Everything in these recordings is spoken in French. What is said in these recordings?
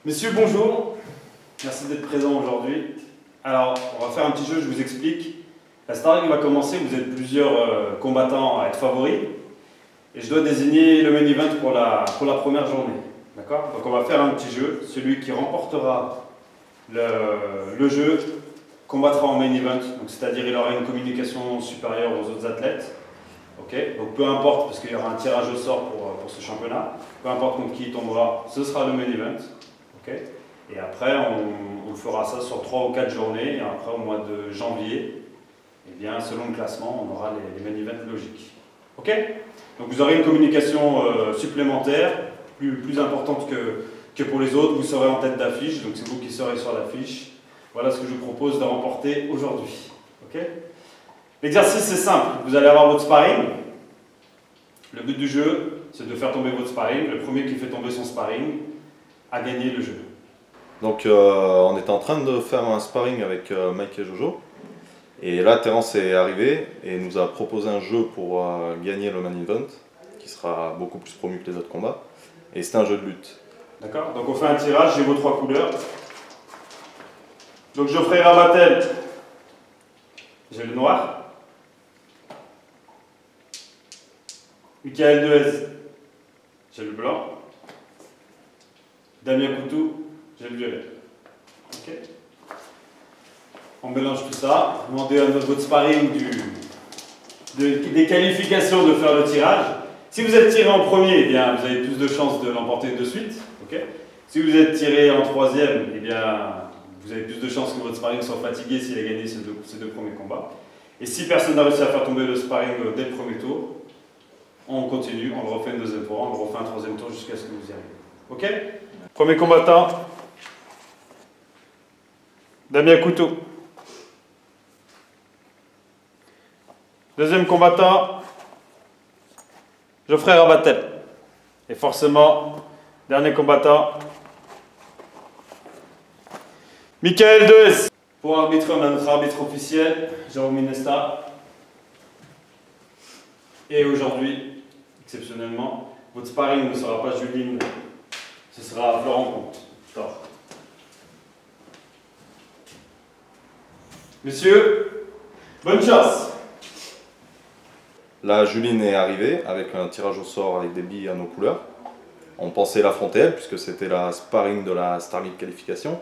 Messieurs, bonjour. Merci d'être présents aujourd'hui. Alors, on va faire un petit jeu, je vous explique. La Star League va commencer, vous êtes plusieurs combattants à être favoris. Et je dois désigner le main event pour la première journée. D'accord? Donc on va faire un petit jeu. Celui qui remportera le jeu combattra en main event. C'est-à-dire il aura une communication supérieure aux autres athlètes. Okay? Donc peu importe, parce qu'il y aura un tirage au sort pour ce championnat. Peu importe contre qui il tombera, ce sera le main event. Okay? Et après, on fera ça sur 3 ou 4 journées. Et après, au mois de janvier, eh bien, selon le classement, on aura les main events logiques. Ok? Donc vous aurez une communication supplémentaire, plus importante que pour les autres. Vous serez en tête d'affiche, donc c'est vous qui serez sur l'affiche. Voilà ce que je vous propose de remporter aujourd'hui. Ok? L'exercice est simple. Vous allez avoir votre sparring. Le but du jeu, c'est de faire tomber votre sparring. Le premier qui fait tomber son sparring a gagné le jeu. Donc on était en train de faire un sparring avec Mike et Jojo. Et là, Terence est arrivé et nous a proposé un jeu pour gagner le main event, qui sera beaucoup plus promu que les autres combats. Et c'était un jeu de lutte. D'accord? Donc on fait un tirage, j'ai vos 3 couleurs. Donc Geoffrey Rabatel, j'ai le noir. Michael Dehaze, j'ai le blanc. Damien Coutou, j'ai le violet. Ok? On mélange tout ça. Demandez à votre sparring des qualifications de faire le tirage. Si vous êtes tiré en premier, eh bien, vous avez plus de chances de l'emporter de suite. Okay? Si vous êtes tiré en troisième, eh bien, vous avez plus de chances que votre sparring soit fatigué s'il a gagné ces deux premiers combats. Et si personne n'a réussi à faire tomber le sparring dès le premier tour, on continue, on le refait une deuxième fois, on le refait un troisième tour jusqu'à ce que vous y arriviez. Ok? Premier combattant, Damien Coutou. Deuxième combattant, Geoffrey Rabatel. Et forcément, dernier combattant, Michael Dehaze. Pour arbitrer, on a notre arbitre officiel, Jérôme Minesta. Et aujourd'hui, exceptionnellement, votre sparring ne sera pas Juline, ce sera Florent Comte. Thor. Messieurs, bonne chance! Là, Juline est arrivée avec un tirage au sort avec des billes à nos couleurs. On pensait l'affronter elle, puisque c'était la sparring de la Star League qualification.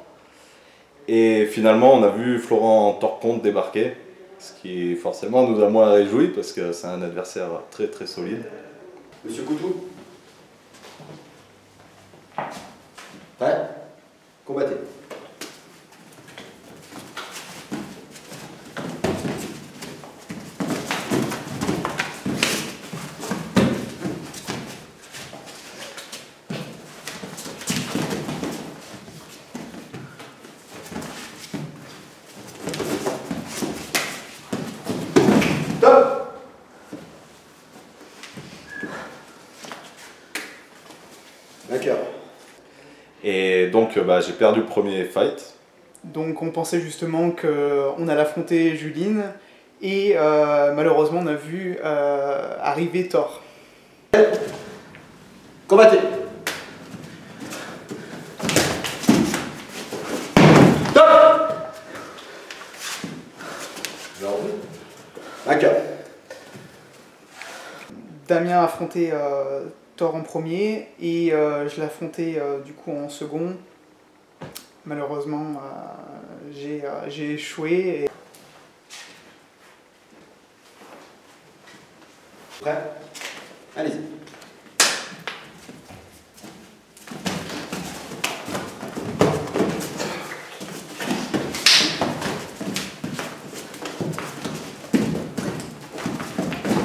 Et finalement, on a vu Florent Torconte débarquer, ce qui forcément nous a moins réjouis, parce que c'est un adversaire très très solide. Monsieur Coutou. Prêt? Combattez. D'accord. Et donc j'ai perdu le premier fight. Donc on pensait justement qu'on allait affronter Juline et malheureusement on a vu arriver Thor. Combattez. Stop. D'accord. Damien a affronté Thor en premier et je l'ai affronté du coup en second. Malheureusement j'ai échoué. Prêt? Allez-y.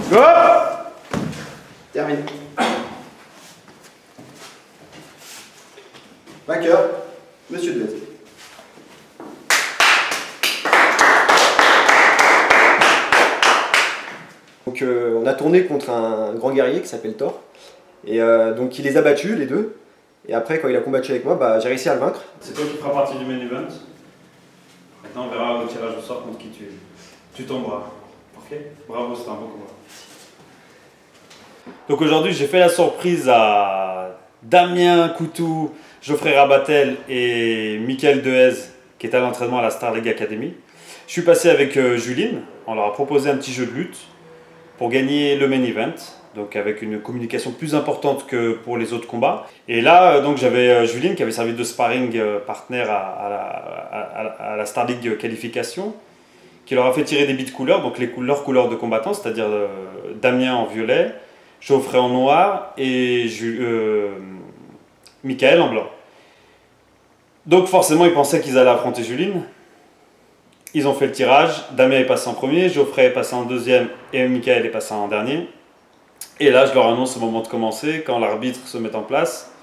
Go! Terminé. Vainqueur, Monsieur Dehaze. Donc on a tourné contre un grand guerrier qui s'appelle Thor. Et donc il les a battus les deux. Et après quand il a combattu avec moi, j'ai réussi à le vaincre. C'est toi qui feras partie du main event. Maintenant on verra au tirage au sort contre qui tu tomberas. Ok? Bravo, c'était un beau combat. Donc aujourd'hui, j'ai fait la surprise à Damien Coutou Geoffrey Rabatel et Michael Dehez, qui est à l'entraînement à la Star League Academy. Je suis passé avec Juline, on leur a proposé un petit jeu de lutte pour gagner le main event, donc avec une communication plus importante que pour les autres combats. Et là, donc j'avais Juline qui avait servi de sparring partner à la Star League qualification, qui leur a fait tirer des billes de couleur, donc leurs couleurs de combattants, c'est-à-dire Damien en violet, Geoffrey en noir et Michael en blanc. Donc forcément, ils pensaient qu'ils allaient affronter Juline. Ils ont fait le tirage, Damien est passé en premier, Geoffrey est passé en deuxième et Michael est passé en dernier. Et là, je leur annonce au moment de commencer, quand l'arbitre se met en place,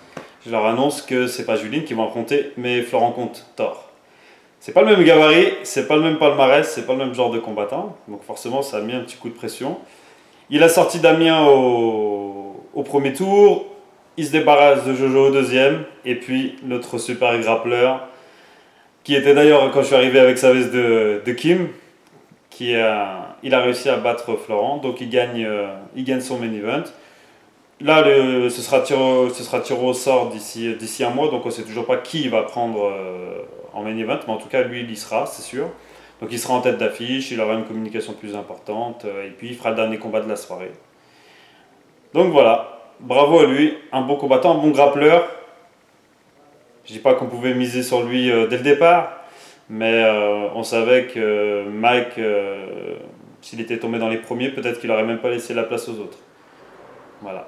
je leur annonce que c'est pas Juline qui vont affronter, mais Florent Comte, Thor. C'est pas le même gabarit, c'est pas le même palmarès, c'est pas le même genre de combattant, donc forcément ça a mis un petit coup de pression. Il a sorti Damien au premier tour, il se débarrasse de Jojo au deuxième, et puis notre super grappleur, qui était d'ailleurs quand je suis arrivé avec sa veste de Kim, il a réussi à battre Florent, donc il gagne son main event. Là, ce sera tiré au sort d'ici un mois, donc on ne sait toujours pas qui il va prendre en main event, mais en tout cas, lui, il y sera, c'est sûr. Donc il sera en tête d'affiche, il aura une communication plus importante, et puis il fera le dernier combat de la soirée. Donc voilà, bravo à lui, un bon combattant, un bon grappleur. Je ne dis pas qu'on pouvait miser sur lui dès le départ, mais on savait que Mike, s'il était tombé dans les premiers, peut-être qu'il n'aurait même pas laissé la place aux autres. Voilà.